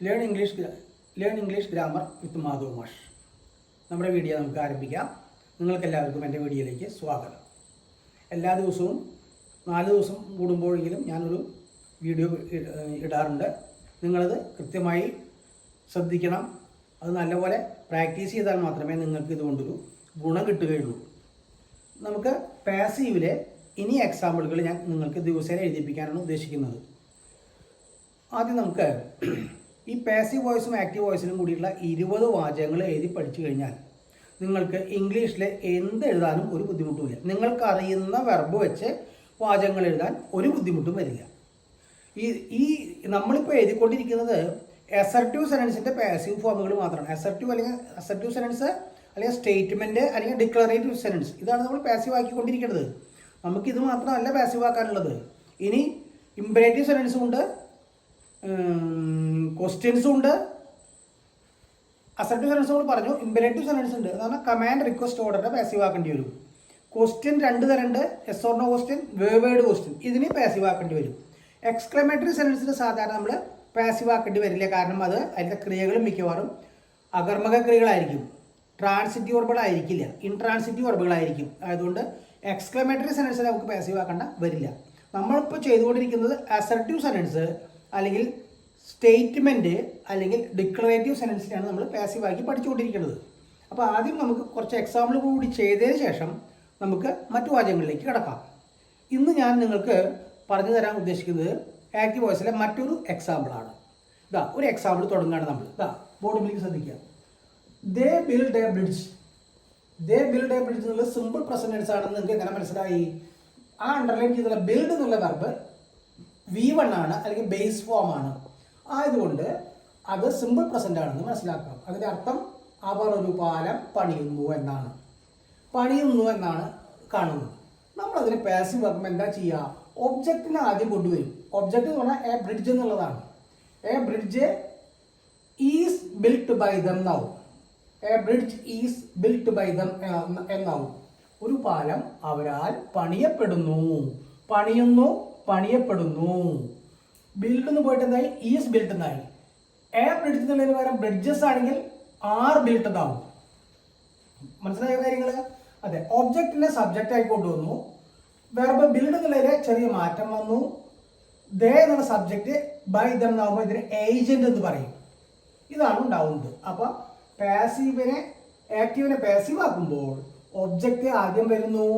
Learn English grammar വിത്ത് മാധവ് മാഷ്. നമ്മുടെ video നമുക്ക് ആരംഭിക്കാം. നിങ്ങൾക്കെല്ലാവർക്കും എൻ്റെ വീഡിയോയിലേക്ക് സ്വാഗതം. എല്ലാ ദിവസവും 4 ദിവസം കൂടുമ്പോഴെങ്കിലും ഞാനൊരു വീഡിയോ ഇടാറുണ്ട്. നിങ്ങളത് കൃത്യമായി ശ്രദ്ധിക്കണം. അത് നല്ലപോലെ പ്രാക്ടീസ് ചെയ്താൽ മാത്രമേ നിങ്ങൾക്ക് ഇതുകൊണ്ടൊരു ഗുണം കിട്ടുകയുള്ളൂ. നമുക്ക് പാസീവിലെ ഇനി എക്സാമ്പിളുകൾ ഞാൻ നിങ്ങൾക്ക് ദിവസേന എഴുതിപ്പിക്കാനാണ് ഉദ്ദേശിക്കുന്നത്. ആദ്യം നമുക്ക് ഈ പാസീവ് വോയിസും ആക്റ്റീവ് വോയിസിനും കൂടിയുള്ള 20 വാചകങ്ങൾ എഴുതി പഠിച്ചു കഴിഞ്ഞാൽ നിങ്ങൾക്ക് ഇംഗ്ലീഷിൽ എന്ത് എഴുതാനും ഒരു ബുദ്ധിമുട്ടുമില്ല. നിങ്ങൾക്കറിയുന്ന വെർബ് വെച്ച് വാചകങ്ങൾ എഴുതാൻ ഒരു ബുദ്ധിമുട്ടും വരില്ല. ഈ നമ്മളിപ്പോൾ എഴുതിക്കൊണ്ടിരിക്കുന്നത് അസർട്ടീവ് സെനൻസിൻ്റെ പാസീവ് ഫോമുകൾ മാത്രമാണ്. അസർട്ടീവ് സെനൻസ് അല്ലെങ്കിൽ സ്റ്റേറ്റ്മെൻറ്റ് അല്ലെങ്കിൽ ഡിക്ലറേറ്റീവ് സെനൻസ്, ഇതാണ് നമ്മൾ പാസീവ് ആക്കിക്കൊണ്ടിരിക്കുന്നത്. നമുക്കിത് മാത്രമല്ല പാസീവ് ആക്കാനുള്ളത്. ഇനി ഇമ്പരേറ്റീവ് സെനൻസും ഉണ്ട്, ക്വസ്റ്റ്യൻസും ഉണ്ട്. അസർട്ടീവ് സെനൻസ് നമ്മൾ പറഞ്ഞു. ഇമ്പരേറ്റീവ് സെനൻസ് ഉണ്ട്, അതാണ് കമാൻഡ് റിക്വസ്റ്റ് ഓർഡറിനെ പാസീവ് ആക്കേണ്ടി വരും. ക്വസ്റ്റ്യൻ 2 തരമുണ്ട്, yes or no question, word question. ഇതിന് പാസീവ് ആക്കേണ്ടി വരും. എക്സ്ക്ലമേറ്ററി സെനൻസിന് സാധാരണ നമ്മൾ പാസീവ് ആക്കേണ്ടി വരില്ല. കാരണം അതിൻ്റെ ക്രിയകളും മിക്കവാറും അകർമ്മക ക്രിയകളായിരിക്കും, ട്രാൻസിറ്റീവ് വെർബുകളായിരിക്കില്ല, ഇൻട്രാൻസിറ്റീവ് വെർബുകളായിരിക്കും. അതുകൊണ്ട് എക്സ്ക്ലമേറ്ററി സെനൻസിൽ നമുക്ക് പാസീവ് ആക്കേണ്ട വരില്ല. നമ്മളിപ്പോൾ ചെയ്തുകൊണ്ടിരിക്കുന്നത് അസർട്ടീവ് സെനൻസ് അല്ലെങ്കിൽ സ്റ്റേറ്റ്മെൻറ്റ് അല്ലെങ്കിൽ ഡിക്ലറേറ്റീവ് സെനൻസിനാണ് നമ്മൾ പാസീവ് ആക്കി പഠിച്ചുകൊണ്ടിരിക്കുന്നത്. അപ്പോൾ ആദ്യം നമുക്ക് കുറച്ച് എക്സാമ്പിൾ കൂടി ചെയ്തതിന് ശേഷം നമുക്ക് മറ്റു വാചകങ്ങളിലേക്ക് കിടക്കാം. ഇന്ന് ഞാൻ നിങ്ങൾക്ക് പറഞ്ഞു തരാൻ ഉദ്ദേശിക്കുന്നത് ആക്റ്റീവ് വോയിസിലെ മറ്റൊരു എക്സാമ്പിളാണ്. ഒരു എക്സാമ്പിൾ തുടങ്ങുകയാണ് നമ്മൾ. ബോർഡിലേക്ക് ശ്രദ്ധിക്കുക. They build A bridge. They build A bridge എന്നുള്ള സിമ്പിൾ പ്രസന്റ് ടെൻസ് ആണെന്ന് നിങ്ങൾക്ക് എങ്ങനെ മനസ്സിലായി? ആ അണ്ടർലൈൻ ചെയ്തുള്ള ബിൽഡ് എന്നുള്ള വെർബ് V1 ആണ്, അല്ലെങ്കിൽ ബേസ് ഫോം ആണ്. ആയതുകൊണ്ട് അത് സിമ്പിൾ പ്രസന്റ് ആണെന്ന് മനസ്സിലാക്കാം. അതിൻ്റെ അർത്ഥം അവർ ഒരു പാലം പണിയുന്നു എന്നാണ്. പണിയുന്നു എന്നാണ് കാണുന്നത്. നമ്മളതിന് പാസീവ് ആക്കുമ്പോൾ എന്താ ചെയ്യുക? ഒബ്ജക്റ്റിനെ ആദ്യം കൊണ്ടുവരും. ഒബ്ജക്റ്റ് എന്ന് പറഞ്ഞാൽ എ ബ്രിഡ്ജ് എന്നുള്ളതാണ്. A bridge is built by them എന്നാവും. A bridge is built by them എന്നാവും. ഒരു പാലം അവരാൽ പണിയപ്പെടുന്നു. പണിയുന്നു, പണിയപ്പെടുന്നു. ബിൽഡ് എന്ന് പോയിട്ട് എന്തായി? ഈസ് ബിൽറ്റ് എന്നായി. എ ബ്രിഡ്ജ് എന്നുള്ളതിന് പകരം ബ്രിഡ്ജസ് ആണെങ്കിൽ ആർ ബിൽറ്റ് എന്നാവും. മനസ്സിലായ കാര്യങ്ങൾ? അതെ, ഒബ്ജക്റ്റിനെ സബ്ജക്റ്റ് ആയി കൊണ്ടുവന്നു. വെർബ് ബിൽഡ് എന്നുള്ളതിലെ ചെറിയ മാറ്റം വന്നു. ദേ എന്നുള്ള സബ്ജക്റ്റ് ബൈ ദം എന്നാവുമ്പോൾ ഇതിന് ഏജന്റ് എന്ന് പറയും. ഇതാണ് ഉണ്ടാവുന്നത്. അപ്പോൾ ആക്റ്റീവിനെ പാസീവ് ആക്കുമ്പോൾ ഒബ്ജക്റ്റ് ആദ്യം വരുന്നു,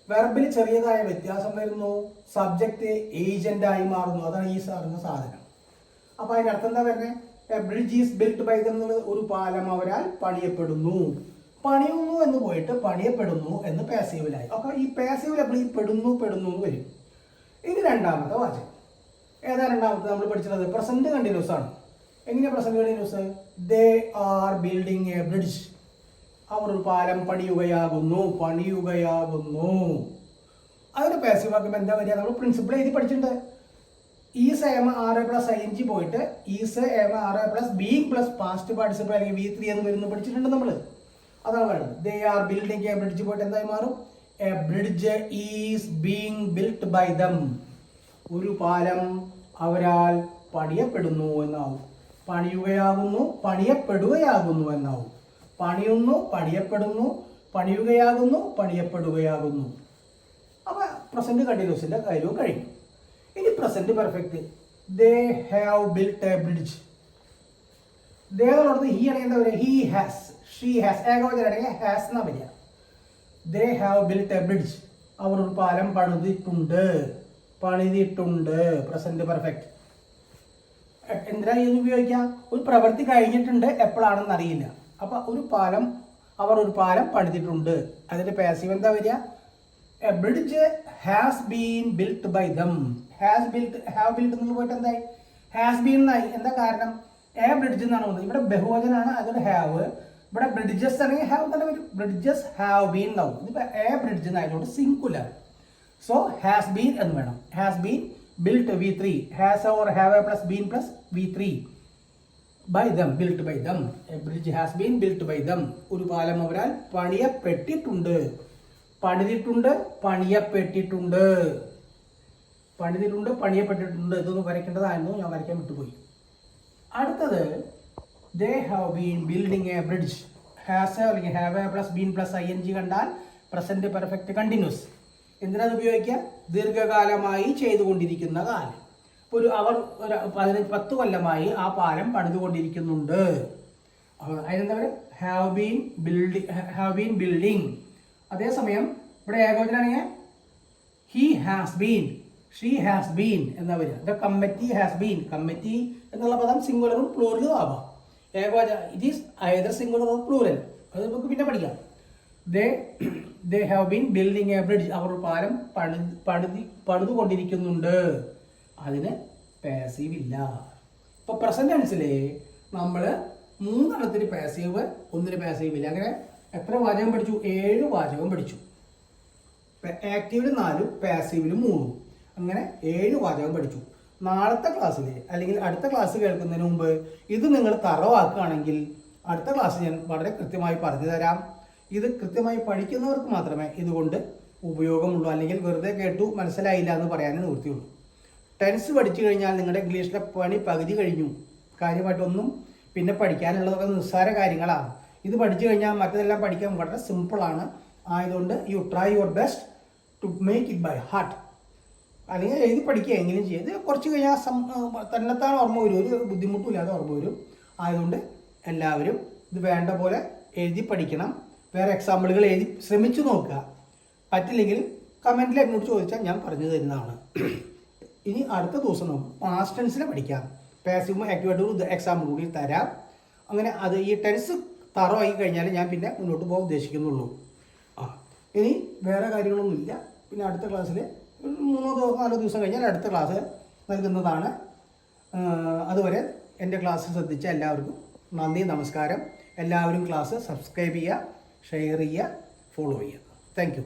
വെർബിൽ ചെറിയതായ വ്യത്യാസം വരുന്നു, സബ്ജക്റ്റ് ഏജന്റായി മാറുന്നു. അതാണ് ഈ സാറുന്ന സാധനം. അപ്പോൾ അതിൻ്റെ അർത്ഥം എന്താ വരുന്നത്? A bridge is built by them എന്നുള്ളത് ഒരു പാലം അവരാൽ പണിയപ്പെടുന്നു. പണിയുന്നു എന്ന് പോയിട്ട് പണിയപ്പെടുന്നു എന്ന് പാസീവിലായി. അപ്പോൾ ഈ പാസീവിൽ അപ്പോൾ ഈ പെടുന്നു എന്ന് വരും. ഇനി രണ്ടാമത്തെ വാചകം ഏതാ? രണ്ടാമത്തെ നമ്മൾ പഠിച്ചത് പ്രസന്റ് കണ്ടിന്യൂസ് ആണ്. എങ്ങനെയാണ് present continuous? They are building a bridge. അവർ ഒരു പാലം പണിയുകയാകുന്നു. അതിന് പാസീവ് ആക്കുമ്പോൾ എന്താ വരിക? നമ്മൾ പ്രിൻസിപ്പിൾ എഴുതി പഠിച്ചിട്ടുണ്ട്. Is am are plus ing പോയിട്ട് is am are plus being plus past participle അല്ലെങ്കിൽ V3 എന്ന് വരുന്നു പഠിച്ചിട്ടുണ്ട് നമ്മൾ. അതാണ് പറയുന്നത്. They are building a bridge പോയിട്ട് എന്തായി മാറും? A bridge is being built by them. ഒരു പാലം അവരാൽ പണിയപ്പെടുന്നു എന്നാവും. പണിയുകയാകുന്നു, പണിയപ്പെടുകയാകുന്നു എന്നാവും. പണിയുന്നു, പണിയപ്പെടുന്നു, പണിയുകയാകുന്നു, പണിയപ്പെടുകയാകുന്നു. അപ്പൊ പ്രസന്റ് കണ്ടിന്യൂസിന്റെ കാര്യവും കഴിഞ്ഞു. ഇനി present perfect. They have built a bridge. They എന്നുള്ളത് ഹി ആണെങ്കിൽ എന്താ പറയുക? ഹി ഹാസ്, ഷീ ഹാസ്, ഏകവചനാണെങ്കിൽ ഹാസ് എന്നാ വരിക. They have built a bridge. അവർ ഒരു പാലം പണിതിട്ടുണ്ട്. Present perfect. എന്തിനാ ഇത് ഉപയോഗിക്കാം? ഒരു പ്രവൃത്തി കഴിഞ്ഞിട്ടുണ്ട്, എപ്പോഴാണെന്ന് അറിയില്ല. അപ്പൊ അവർ ഒരു പാലം പണിതിട്ടുണ്ട്. അതിന്റെ പാസീവ് എന്താ വരിക? A bridge has been built by them. Have built എന്ന് പോയിട്ട് എന്തായി? ഹാസ് ബീൻ എന്നായി. എന്താ കാരണം? എ ബ്രിഡ്ജ് എന്നാണ് വന്നത്. ഇവിടെ ബഹുവചനാണ്, അതുകൊണ്ട് ഹാവ്. ഇവിടെ ബ്രിഡ്ജസ് ആണെങ്കിൽ ഹാവ് തന്നെ വരും. ബ്രിഡ്ജസ് ഹാവ് ബീൻ എന്നാവും. ഇതിപ്പോ എ ബ്രിഡ്ജ് എന്നായതുകൊണ്ട് സിംഗുലർ. സോ ഹാസ് ബീൻ എന്ന് വേണം. Has been built V3. Has or have a plus been plus V3 by them, built by them. A bridge has been built by them. ഒരു പാലം അവരാൽ പണിയപ്പെട്ടിട്ടുണ്ട്. പണിതിട്ടുണ്ട്, പണിയപ്പെട്ടിട്ടുണ്ട്. ഇതൊന്നും വരയ്ക്കേണ്ടതായിരുന്നു, ഞാൻ വരയ്ക്കാൻ വിട്ടുപോയി. അടുത്തത് they have been building a bridge. Has a അല്ലെങ്കിൽ have a plus been plus I N G കണ്ടാൽ present perfect continuous. എന്തിനാണ് ഉപയോഗിക്കുക? ദീർഘകാലമായി ചെയ്തുകൊണ്ടിരിക്കുന്ന കാലം. ഇപ്പോൾ അവർ 10 കൊല്ലമായി ആ പാലം പണിതുകൊണ്ടിരിക്കുന്നുണ്ട്. അതിനെന്താ പറയുക? Have been building. അതേസമയം ഇവിടെ ഏകവചനാണെങ്കിൽ he has been, she has been എന്നാ വരിക. The committee has been. Committee എന്നുള്ള പദം സിംഗുലറും പ്ലൂറലും ആവാം. ഏകവചന it is either singular or plural. അത് നമുക്ക് പിന്നെ പഠിക്കാം. They have been building a bridge. അവർ പാലം പണിതുകൊണ്ടിരിക്കുന്നുണ്ട്. അതിന് പാസീവ് ഇല്ല. ഇപ്പൊ പ്രസന്റ് ടെൻസിലെ നമ്മൾ 3 എണ്ണത്തിന് പാസീവ്, 1 പാസീവ് ഇല്ല. അങ്ങനെ എത്ര വാചകം പഠിച്ചു? 7 വാചകം പഠിച്ചു. ആക്റ്റീവിൽ 4, പാസീവിൽ 3, അങ്ങനെ 7 വാചകം പഠിച്ചു. നാളത്തെ ക്ലാസ്സിൽ അല്ലെങ്കിൽ അടുത്ത ക്ലാസ് കേൾക്കുന്നതിന് മുമ്പ് ഇത് നിങ്ങൾ തറവാക്കുകയാണെങ്കിൽ അടുത്ത ക്ലാസ് ഞാൻ വളരെ കൃത്യമായി പറഞ്ഞു തരാം. ഇത് കൃത്യമായി പഠിക്കുന്നവർക്ക് മാത്രമേ ഇതുകൊണ്ട് ഉപയോഗമുള്ളൂ. അല്ലെങ്കിൽ വെറുതെ കേട്ടു മനസ്സിലായില്ല എന്ന് പറയാനേ നിവൃത്തിയുള്ളൂ. ടെൻസ് പഠിച്ചു കഴിഞ്ഞാൽ നിങ്ങളുടെ ഇംഗ്ലീഷിലെ പണി പകുതി കഴിഞ്ഞു. കാര്യമായിട്ടൊന്നും പിന്നെ പഠിക്കാനുള്ളതൊക്കെ നിസ്സാര കാര്യങ്ങളാണ്. ഇത് പഠിച്ചു കഴിഞ്ഞാൽ മറ്റതെല്ലാം പഠിക്കാൻ വളരെ സിമ്പിളാണ്. ആയതുകൊണ്ട് you try your best to make it by heart. അല്ലെങ്കിൽ എഴുതി പഠിക്കുക, എങ്ങനെയും ചെയ്യും. ഇത് കുറച്ച് കഴിഞ്ഞാൽ തന്നെത്താൻ ഓർമ്മ വരും, ഒരു ബുദ്ധിമുട്ടുമില്ലാതെ ഓർമ്മ വരും. ആയതുകൊണ്ട് എല്ലാവരും ഇത് വേണ്ട പോലെ എഴുതി പഠിക്കണം. വേറെ എക്സാമ്പിളുകൾ എഴുതി ശ്രമിച്ചു നോക്കുക. പറ്റില്ലെങ്കിൽ കമൻറ്റിൽ എന്നോട് ചോദിച്ചാൽ ഞാൻ പറഞ്ഞു തരുന്നതാണ്. ഇനി അടുത്ത ദിവസം നമുക്ക് പാസ്റ്റ് ടെൻസിനെ പഠിക്കാം. പാസീവും ആക്റ്റീവായിട്ടും എക്സാമ്പിൾ കൂടി തരാം. അങ്ങനെ അത് ഈ ടെൻസ് തറവായി കഴിഞ്ഞാൽ ഞാൻ പിന്നെ മുന്നോട്ട് പോകാൻ ഉദ്ദേശിക്കുന്നുള്ളൂ. ഇനി വേറെ കാര്യങ്ങളൊന്നുമില്ല. പിന്നെ അടുത്ത ക്ലാസ്സിൽ 3-4 ദിവസം കഴിഞ്ഞാൽ അടുത്ത ക്ലാസ് നൽകുന്നതാണ്. അതുവരെ എൻ്റെ ക്ലാസ് ശ്രദ്ധിച്ച എല്ലാവർക്കും നന്ദി, നമസ്കാരം. എല്ലാവരും ക്ലാസ് സബ്സ്ക്രൈബ് ചെയ്യുക, ഷെയർ ചെയ്യുക, ഫോളോ ചെയ്യുക. Thank you.